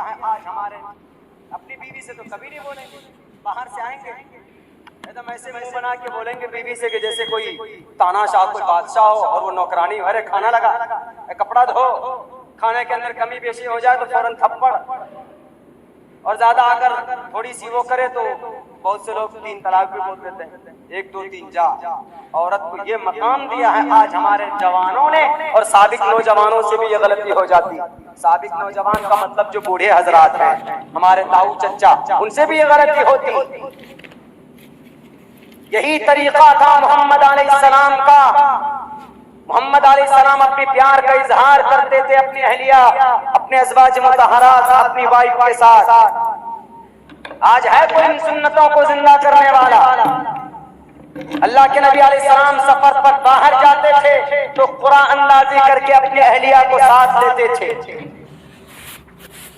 ہے آج ہمارے. اپنی بیوی سے تو کبھی نہیں بولیں گے, باہر سے آئیں گے ایک دم ایسے منہ بنا کے بولیں گے بیوی سے کہ جیسے کوئی تانا شاہ کوئی بادشاہ ہو اور وہ نوکرانی. ارے کھانا لگا, کپڑا دھو, کھانے کے اندر کمی بیشی ہو جائے تو فوراً تھپڑ, اور زیادہ اگر تھوڑی سی وہ کرے تو بہت سے لوگ 3 طلاق بھی بول دیتے ہیں, 1 2 3 جا. عورت کو یہ مقام دیا ہے آج ہمارے جوانوں نے, اور سابق نوجوانوں سے بھی یہ غلطی ہو جاتی. سابق نوجوان کا مطلب جو بوڑھے حضرات ہیں, ہمارے تاؤ چچا, ان سے بھی یہ غلطی ہوتی. یہی طریقہ تھا محمد علیہ السلام کا. محمد علیہ السلام اپنے پیار کا اظہار کرتے تھے اپنی اہلیہ, اپنے ازواج مطہرات, اپنی وائف کے ساتھ. آج ہے کوئی ان سنتوں کو زندہ کرنے والا؟ اللہ کے نبی علیہ السلام سفر پر باہر جاتے تھے تو قرآن اندازی کر کے اپنی اہلیہ کو ساتھ لیتے تھے,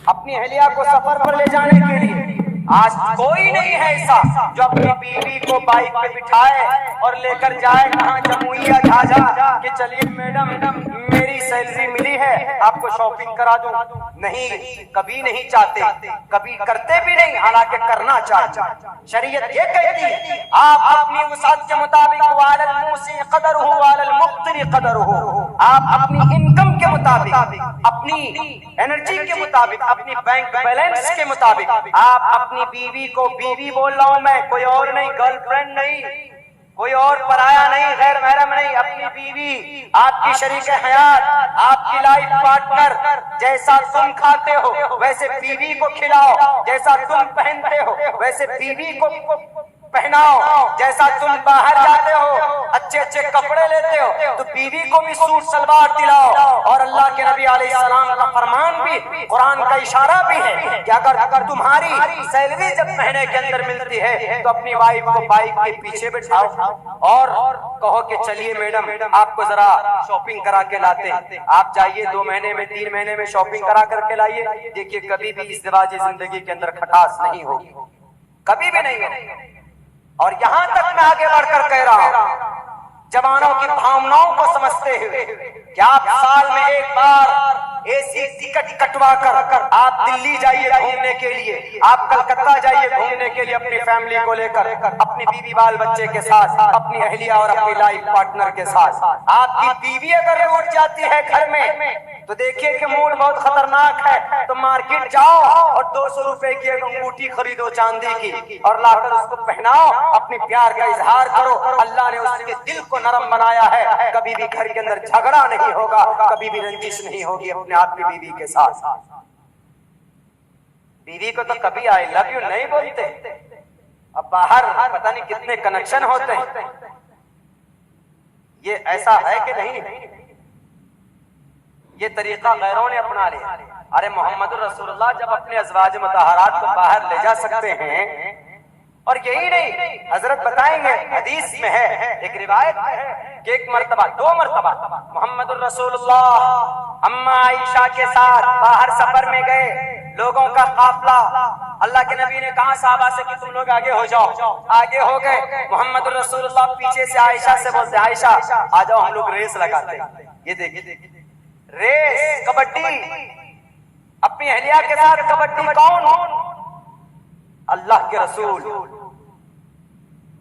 اپنی اہلیہ کو سفر پر لے جانے کے لیے. آج کوئی نہیں ہے ایسا جو اپنی بیوی کو بائک پہ بٹھائے اور لے کر جائے کہاں جمہوریہ جھاجھا کہ چلیے میڈم میری سیلری ملی ہے آپ کو شاپنگ کرا دوں. نہیں, کبھی نہیں چاہتے, کبھی کرتے بھی نہیں, حالانکہ کرنا چاہتے. شریعت یہ کہتی آپ اپنی وسعت کے مطابق وعلی الموسع قدرہ وعلی المقتر قدرہ, آپ اپنی انکم کے مطابق, اپنی انرجی کے مطابق, اپنی بینک بیلنس کے مطابق آپ اپنی بیوی کو بیوی بول رہا ہوں میں, کوئی اور نہیں, گرل فرینڈ نہیں, کوئی اور پرایا نہیں, غیر محرم نہیں, اپنی بیوی آپ کی شریک حیات, آپ کی لائف پارٹنر. جیسا تم کھاتے ہو ویسے بیوی کو کھلاؤ, جیسا تم پہنتے ہو ویسے بیوی کو پہناؤ, جیسا تم باہر جاتے ہو اچھے اچھے کپڑے لیتے ہو تو بیوی کو بھی سوٹ سلوار دلاؤ. اور اللہ کے نبی علیہ السلام کا فرمان بھی, قرآن کا اشارہ بھی ہے کہ اگر تمہاری سیلری جب مہینے کے اندر ملتی ہے تو اپنی وائف کو بائک کے پیچھے بٹھاؤ اور کہو کہ چلیے میڈم آپ کو ذرا شاپنگ کرا کے لاتے ہیں. آپ جائیے 2 مہینے میں 3 مہینے میں شاپنگ کرا کر کے لائیے. دیکھیے کبھی بھی ازدواجی زندگی کے اندر کھٹاس نہیں ہوگی, کبھی بھی نہیں ہوگی. اور یہاں تک میں آگے بڑھ کر کہہ رہا ہوں جوانوں کی بھاوناؤں کو سمجھتے ہوئے کہ آپ سال میں ایک بار اے سی ٹکٹ کٹوا کر آپ دلی جائیے گھومنے کے لیے, آپ کلکتہ جائیے گھومنے کے لیے اپنی فیملی کو لے کر, اپنی بیوی بال بچے کے ساتھ, اپنی اہلیہ اور اپنی لائف پارٹنر کے ساتھ. آپ کی بیوی اگر روٹ جاتی ہے گھر میں تو دیکھیے کہ موڈ بہت خطرناک ہے, تو مارکیٹ جاؤ اور 200 روپے کی ایک انگوٹھی خریدو چاندی کی اور لا کر اس کو پہناؤ, اپنے پیار کا اظہار کرو. اللہ نے اس کے دل کو نرم بنایا ہے, کبھی بھی گھر کے اندر جھگڑا نہیں ہوگا, کبھی بھی رنجش نہیں ہوگی اپنے آپ کی بیوی کے ساتھ. بیوی کو تو کبھی آئی لو یو نہیں بولتے, اب باہر پتہ نہیں کتنے کنیکشن ہوتے ہیں. یہ ایسا ہے کہ نہیں؟ یہ طریقہ غیروں نے اپنا لیا. ارے محمد رسول اللہ جب اپنے ازواج مطہرات کو باہر لے جا سکتے ہیں, اور یہی نہیں حضرت بتائیں گے حدیث میں ہے, ایک روایت ہے کہ 1 مرتبہ 2 مرتبہ محمد الرسول اللہ اما عائشہ کے ساتھ باہر سفر میں گئے, لوگوں کا قافلہ. اللہ کے نبی نے کہا صحابہ سے کہ تم لوگ آگے ہو جاؤ, آگے ہو گئے. محمد الرسول اللہ پیچھے سے عائشہ سے بولتے عائشہ آ جاؤ ہم لوگ ریس لگاتے ہیں. یہ دیکھیں ریس, کبڈی, اپنی اہلیہ کے ساتھ کبڈی. کون؟ اللہ کے رسول.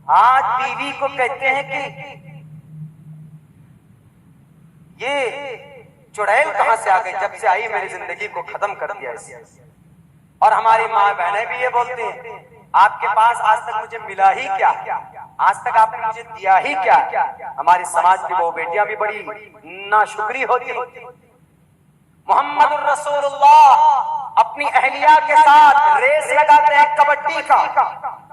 آج بیوی کو کہتے ہیں کہ یہ چڑیل کہاں سے آ گئی, جب سے آئی میری زندگی کو ختم کر دیا. اور ہماری ماں بہنیں بھی یہ بولتی ہیں آپ کے پاس آج تک مجھے ملا ہی کیا, آج تک آپ نے مجھے دیا ہی کیا. ہماری سماج کی وہ بیٹیاں بھی بڑی ناشکری ہوتی ہیں. محمد الرسول اللہ اپنی اہلیہ کے ساتھ ریس لگاتے ہیں کبڈی کا.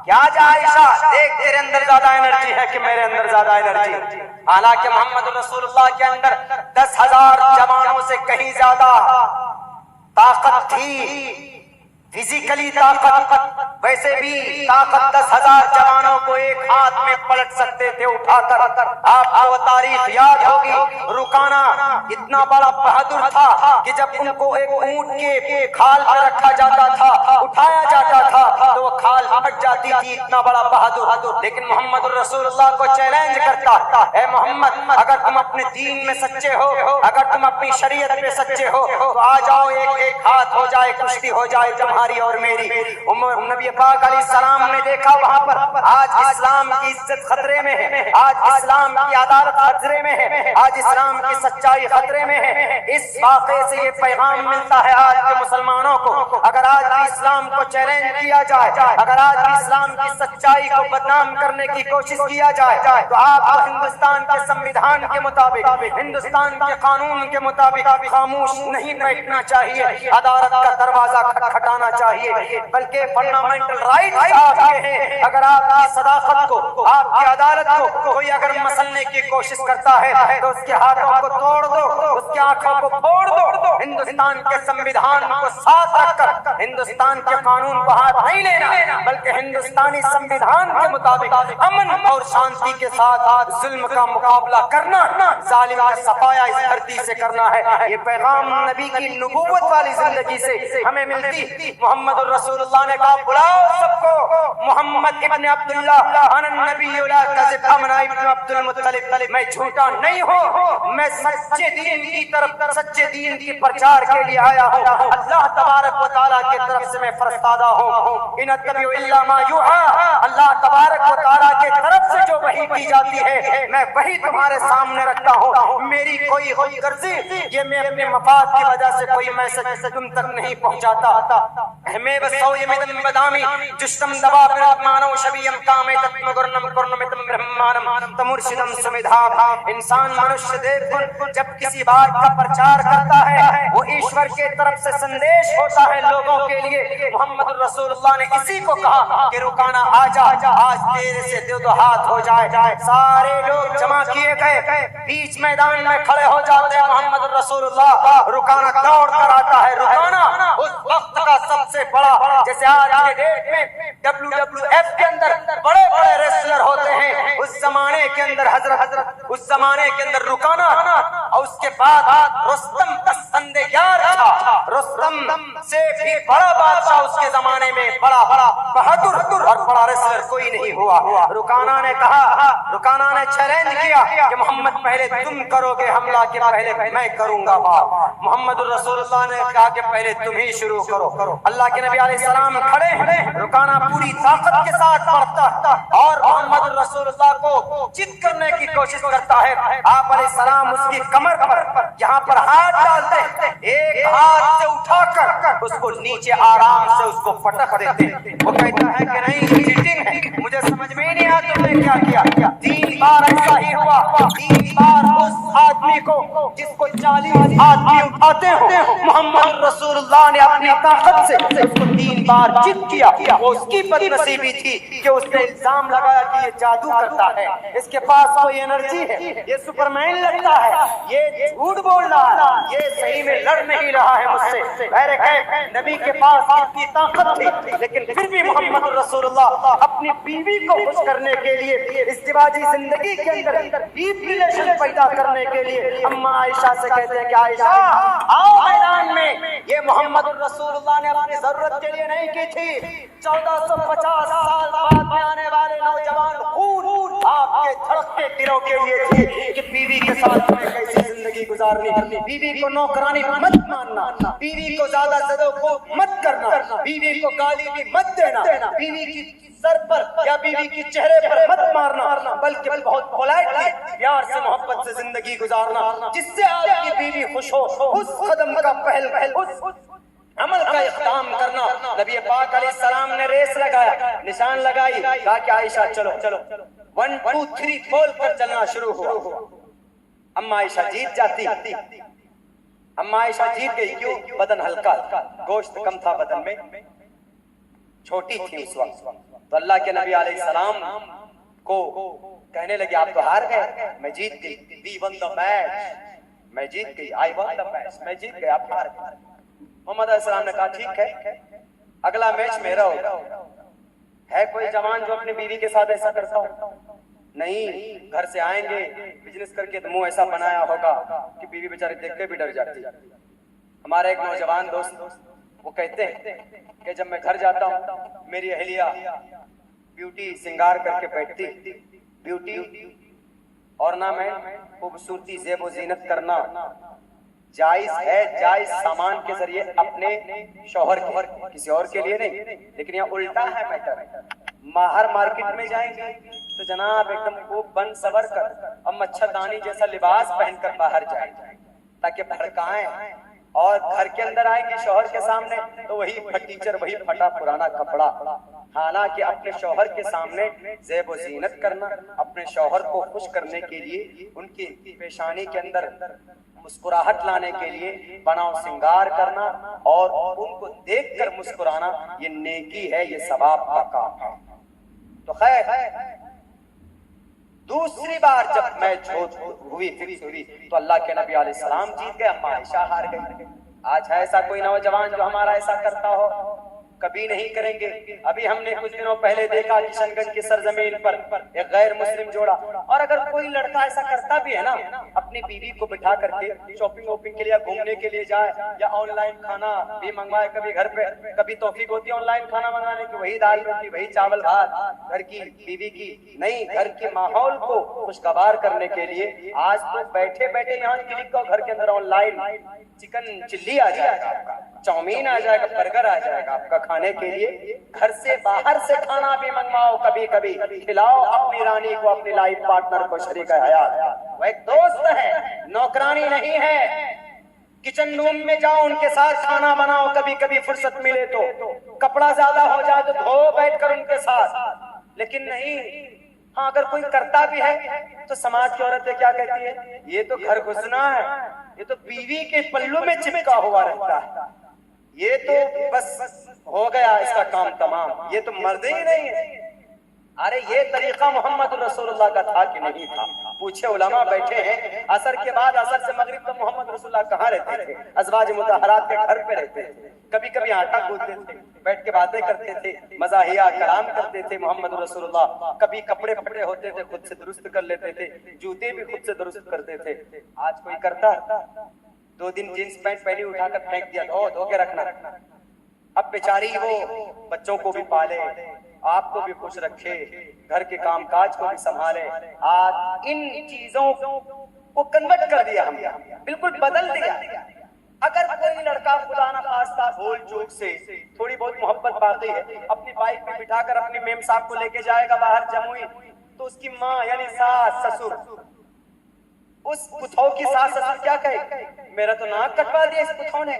کیا جا عائشہ دیکھ تیرے اندر زیادہ انرجی ہے کہ میرے اندر زیادہ انرجی. حالانکہ محمد رسول اللہ کے اندر 10,000 جوانوں سے کہیں زیادہ طاقت تھی, فزیکلی طاقت. ویسے بھی طاقت 10,000 جوانوں کو ایک ہاتھ میں پلٹ سکتے تھے اٹھا کر. آپ کو تاریخ یاد ہوگی, رکانا اتنا بڑا بہادر تھا کہ جب ان کو ایک اونٹ کے کھال پر رکھا جاتا تھا, اٹھایا جاتا تھا تو وہ کھال پھٹ جاتی تھی، اتنا بڑا بہادر، لیکن محمد الرسول اللہ کو چیلنج کرتا، اے محمد اگر تم اپنے دین میں سچے ہو، اگر تم اپنی شریعت پہ سچے ہو تو آ جاؤ، ایک ہاتھ ہو جائے، کشتی ہو جائے تمہاری اور میری۔ نبی پاک علیہ السلام نے دیکھا وہاں پر آج اسلام کی عزت خطرے میں ہے، آج اسلام کی عدالت خطرے میں ہے، آج اسلام کی سچائی خطرے میں ہے۔ اس واقعے سے یہ پیغام ملتا ہے آج کے مسلمانوں کو، اگر آج بھی اسلام کو چیلنج کیا جائے، اگر آج بھی اسلام کی سچائی کو بدنام کرنے کی کوشش کیا جائے تو آپ کو ہندوستان کے سمویدھان کے مطابق، ہندوستان کے قانون کے مطابق خاموش نہیں بیٹھنا چاہیے، عدالت کا دروازہ کھٹکھٹانا چاہیے، بلکہ فنڈامنٹل رائٹ آپ کے ہیں۔ اگر آپ کی صداقت کو، آپ کی عدالت کو کوئی اگر مسلنے کی کوشش کرتا ہے تو اس کے ہاتھوں کو توڑ دو، اس کی آنکھوں کو پھوڑ دو۔ ہندوستان کے سمویدھان کو ساتھ رکھ کر ہندوستان کے قانون کو ہاتھ نہیں لینا، بلکہ ہندوستانی سمویدھان کے مطابق امن اور شانتی کے ساتھ ظلم کا مقابلہ کرنا، ظالم کا صفایا اس دھرتی سے کرنا ہے۔ یہ پیغام نبی کی نبوت والی زندگی سے ہمیں ملتی۔ محمد الرسول اللہ نے کہا بلاؤ سب کو، محمد ابن عبداللہ انا النبی لا کذب، انا ابن عبد المطلب، میں جھوٹا نہیں ہوں، میں سچے دین کی طرف، سچے دین کی پرچار کے لیے آیا ہوں، اللہ تبارک و تعالیٰ کی طرف سے میں فرستادہ ہوں۔ ان اتبع الا ما یوحی، اللہ تبارک و تعالیٰ کی طرف سے جو وحی کی جاتی ہے میں وہی تمہارے سامنے رکھتا ہوں، میری کوئی خود غرضی، یہ میں اپنے مفاد کی وجہ سے کوئی میسج تم تک نہیں پہنچاتا۔ میں بسوی مدن بدامی جشتم دبا برمانو شبیم کامیتت مگرنم کرنمتم برہمانم تمرشدم سمیدھام۔ انسان منشیہ دیکھ جب کسی بات کا پرچار کرتا ہے وہ ایشور کے طرف سے سندیش ہوتا ہے لوگوں کے لیے۔ محمد الرسول اللہ نے اسی کو کہا کہ رکانا آجا، آج تیرے سے دو ہاتھ ہو جائے۔ سارے لوگ جمع کیے گئے، بیچ میدان میں کھڑے ہو جاتے ہیں۔ محمد الرسول اللہ رکانا دوڑ کر آتا ہے۔ رکانا اس وقت کا سب سے بڑا، جیسے آج کے ڈیٹ میں WWF کے اندر بڑے بڑے ریسلر ہوتے ہیں، اس زمانے کے اندر حضرت اس زمانے کے اندر رکانا، اور اس کے بعد رستم اسفندیار تھا۔ رستم سے بھی بڑا بادشاہ اس کے زمانے میں، بڑا بہادر اور بڑا ریسلر کوئی نہیں ہوا۔ رکانا نے کہا، رکانا نے چیلنج کیا کہ محمد پہلے تم کرو گے حملہ کہ پہلے میں کروں گا بات۔ محمد الرسول اللہ نے کہا کہ پہلے تم ہی شروع کرو۔ اللہ کے نبی علیہ السلام کھڑے ہیں، رکانا پوری طاقت کے ساتھ بڑھتا اور محمد الرسول اللہ کو چت کرنے کی کوشش کرتا ہے۔ آپ علیہ السلام اس کی کمر پر یہاں پر ہاتھ ڈالتے ہیں، ایک ہاتھ سے اٹھا کر اس کو نیچے آرام سے اس کو پٹک دیتے ہیں۔ وہ کہتا ہے کہ نہیں چیٹنگ ہے، مجھے سمجھ میں نہیں آتا تم نے کیا کیا۔ 3 بار ایسا ہی ہوا، 3 بار اس آدمی کو جس کو 40 آدمی اٹھاتے ہو، محمد رسول اللہ نے اپنی طاقت سے اس کو 3 بار چت کیا۔ وہ اس کی بد نصیبی تھی کہ اس نے الزام لگایا کہ یہ جادو کرتا ہے، اس کے پاس کوئی انرجی ہے، یہ سپرمین لگتا ہے، یہ جھوٹ بول رہا ہے، یہ صحیح میں لڑ نہیں رہا ہے مجھ سے۔ نبی کے پاس اتنی طاقت تھی لیکن پھر بھی محمد رسول اللہ اپنی بیوی کو خوش کرنے کے لیے، ازدواجی زندگی کے اندر ڈیپ ریلیشن پیدا کرنے کے لیے اماں عائشہ سے کہتے ہیں کہ عائشہ آؤ میدان میں۔ یہ محمد الرسول اللہ نے اپنی ضرورت کے لیے نہیں کی تھی، 1450 سال بعد میں آنے والے نوجوان خون آپ کے دھڑکتے دلوں کے لیے تھی کہ بیوی کے ساتھ میں کیسی زندگی گزارنی، بیوی کو نوکرانی مت ماننا، بیوی کو زیادہ زدوں کو مت کرنا، بیوی کو گالی بھی مت دینا، بیوی کی سر پر یا بیوی کی چہرے پر مت مارنا، بلکہ بہت پولائٹلی پیار سے محبت سے زندگی گزارنا، جس سے آپ کی بیوی خوش ہو۔ اس قدم کا پہل اس عمل کا اقدام کرنا۔ نبی پاک علیہ السلام نے ریس لگایا، نشان لگائی، کہا کہ عائشہ چلو 1 2 3 بول کر چلنا شروع ہوا۔ اما عائشہ جیت جاتی، اما عائشہ جیت گئی، کیوں؟ بدن ہلکا، گوشت کم تھا بدن میں، چھوٹی تھی اس وقت۔ تو اللہ کے نبی علیہ السلام کو کہنے لگے آپ تو ہار گئے، میں جیت گئی، وی ون دا میچ، میں جیت گئی، آئی ون دا میچ، میں جیت گئی، آپ ہار گئے۔ محمد علیہ السلام نے کہا ٹھیک ہے، اگلا میچ میرا ہوگا۔ ہے کوئی جوان جو اپنی بیوی کے ساتھ ایسا کرتا ہو؟ نہیں، گھر سے آئیں گے بزنس کر کے تو منہ ایسا بنایا ہوگا کہ بیوی بیچاری دیکھ کے بھی ڈر جاتی۔ ہمارے ایک نوجوان دوست وہ کہتے ہیں کہ جب میں گھر جاتا ہوں میری اہلیہ بیوٹی سنگار کر کے بیٹھتی، بیوٹی اور نہ میں خوبصورتی زیب و زینت کرنا جائز ہے، جائز سامان کے ذریعے اپنے شوہر کے، کسی اور کے لیے نہیں، لیکن یہاں الٹا ہے میٹر۔ باہر مارکیٹ میں جائیں گے تو جناب ایک دم خوب بن سور کر اور مچھردانی جیسا لباس پہن کر باہر جائیں تاکہ بھڑکائیں، اور گھر کے اندر آئیں گے شوہر کے سامنے تو وہی پھٹیچر، وہی پھٹا پرانا کپڑا۔ حالانکہ اپنے شوہر کے سامنے زیب و زینت کرنا، اپنے شوہر کو خوش کرنے کے لیے ان کی پیشانی کے اندر مسکراہٹ لانے کے لیے بناؤ سنگار کرنا اور ان کو دیکھ کر مسکرانا، یہ نیکی ہے، یہ ثواب کا کام ہے۔ تو خیر دوسری بار جب میچ ہوئی فکس ہوئی تو اللہ کے نبی علیہ السلام جیت گئے، اما عائشہ ہار گئی۔ آج ہے ایسا کوئی نوجوان جو ہمارا ایسا کرتا ہو؟ کبھی نہیں کریں گے۔ ابھی ہم نے کچھ دنوں پہلے دیکھا کشن گنج کی سرزمین پر ایک غیر مسلم جوڑا، اور اگر کوئی لڑکا ایسا کرتا بھی ہے نا، اپنی بیوی کو بٹھا کر کے شاپنگ ووپنگ کے لیے گھومنے کے لیے جائے یا آن لائن کھانا بھی منگوائے، کبھی گھر پہ کبھی توفیق ہوتی ہے آن لائن کھانا منگانے کی، وہی دال روٹی وہی چاول بھات گھر کی بیوی کی نہیں، گھر کے ماحول کو خوشگوار کرنے کے لیے آج تو بیٹھے بیٹھے یہاں کلک کرو، گھر کے اندر آن لائن چکن چلی آ جائے گا، آپ کا چاؤمین آ جائے گا، برگر آ جائے گا آپ کا کھانے کے لیے۔ گھر سے باہر سے کھانا بھی منگواؤ، کبھی کبھی کھلاؤ اپنی رانی کو، اپنی لائف پارٹنر کو، شریک حیات، وہ ایک دوست ہے، نوکرانی نہیں ہے۔ کچن روم میں جاؤ ان کے ساتھ کھانا بناؤ، کبھی کبھی فرصت ملے تو کپڑا زیادہ ہو جائے تو دھو بیٹھ کر ان کے ساتھ، لیکن نہیں۔ ہاں اگر کوئی کرتا بھی ہے تو سماج کی عورتیں کیا کہتی ہے؟ یہ تو گھر گھسنا ہے، یہ تو بیوی کے پلو میں چپکا ہوا رہتا ہے، یہ تو بس ہو گیا اس کا کام تمام، یہ تو مرد ہی نہیں ہے۔ ارے یہ طریقہ محمد رسول اللہ کا تھا کہ نہیں تھا؟ پوچھے علماء بیٹھے ہیں، عصر کے بعد عصر سے مغرب تک محمد رسول اللہ کہاں رہتے تھے؟ ازواج مطہرات کے گھر پہ رہتے تھے، کبھی کبھی آٹا گوندتے تھے، بیٹھ کے باتیں کرتے تھے، مزاحیہ کلام کرتے تھے محمد رسول اللہ، کبھی کپڑے پھٹے ہوتے تھے خود سے درست کر لیتے تھے، جوتے بھی خود سے درست کرتے تھے۔ آج کوئی کرتا؟ 2 دن جینس پینٹ پہنی اٹھا کر پھینک دیا، دھو کے رکھنا۔ اب بیچاری وہ بچوں کو بھی پالے، آپ کو بھی خوش رکھے، گھر کے کام کاج کو بھی سنبھالے۔ آج ان چیزوں کو کنورٹ کر دیا ہم نے، بالکل بدل دیا۔ اگر کوئی لڑکا خدا نہ خواستہ بھول چوک سے تھوڑی بہت محبت باقی ہے، اپنی بائک پہ بٹھا کر اپنی میم صاحب کو لے کے جائے گا باہر جموئی، تو اس کی ماں یعنی ساس سسر، اس پتھو کی ساس سسر کیا کہے؟ میرا تو ناک کٹوا دیا اس پتھو نے۔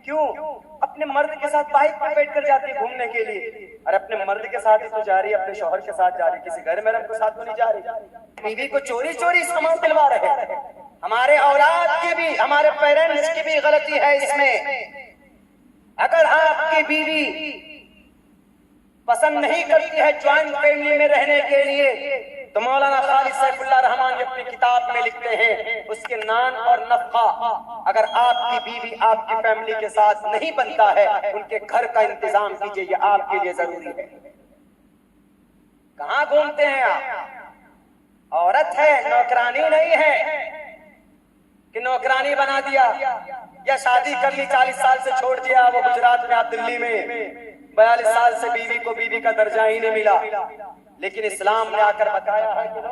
کیوں؟ اپنے مرد کے ساتھ بائک پہ بیٹھ کر جاتی ہے گھومنے کے لیے، اور اپنے مرد کے ساتھ ہی تو جا رہی ہے، اپنے شوہر کے ساتھ جا رہی ہے، کسی غیر محرم کے ساتھ تو نہیں جا رہی۔ بیوی کو چوری چوری سامان دلوا رہے ہیں۔ ہمارے اولاد کی بھی، ہمارے پیرنٹس کی بھی غلطی ہے اس میں۔ اگر آپ کی بیوی پسند نہیں کرتی ہے جوائنٹ فیملی میں رہنے کے لیے، تو مولانا خالد سیف اللہ رحمان اپنی کتاب میں لکھتے ہیں اس کے نان اور نفقہ، اگر آپ کی بیوی آپ کی فیملی کے ساتھ نہیں بنتا ہے، ان کے گھر کا انتظام کیجئے، یہ آپ کے لیے ضروری ہے۔ کہاں گھومتے ہیں آپ؟ عورت ہے، نوکرانی نہیں ہے کہ نوکرانی بنا دیا یا شادی کر لی 40 سال سے چھوڑ دیا، وہ گجرات میں، آپ دلی میں 42 سال سے بیوی کو بیوی کا درجہ ہی نہیں ملا۔ لیکن اسلام نے آ کر بتایا ہے کہ